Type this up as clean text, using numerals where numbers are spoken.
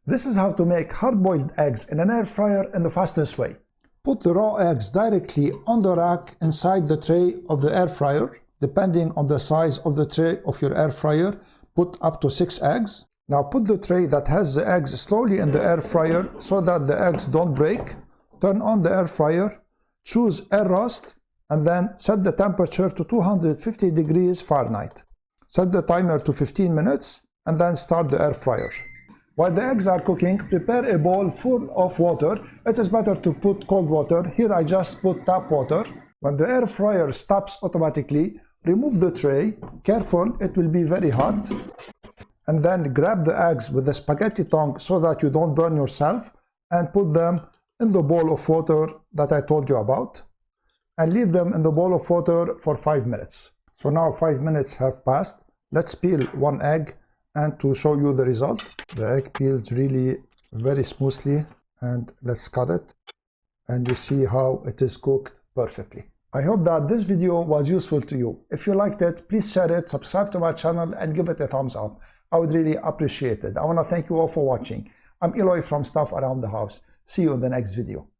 This is how to make hard-boiled eggs in an air fryer in the fastest way. Put the raw eggs directly on the rack inside the tray of the air fryer. Depending on the size of the tray of your air fryer, put up to 6 eggs. Now put the tray that has the eggs slowly in the air fryer so that the eggs don't break. Turn on the air fryer, choose air rust, and then set the temperature to 250 degrees Fahrenheit. Set the timer to 15 minutes and then start the air fryer. While the eggs are cooking, prepare a bowl full of water. It is better to put cold water. Here I just put tap water. When the air fryer stops automatically, remove the tray. Careful, it will be very hot. And then grab the eggs with the spaghetti tongue so that you don't burn yourself, and put them in the bowl of water that I told you about. And leave them in the bowl of water for 5 minutes. So now 5 minutes have passed. Let's peel one egg and to show you the result. The egg peels really very smoothly, and let's cut it. And you see how it is cooked perfectly. I hope that this video was useful to you. If you liked it, please share it, subscribe to my channel, and give it a thumbs up. I would really appreciate it. I want to thank you all for watching. I'm Eloy from Stuff Around the House. See you in the next video.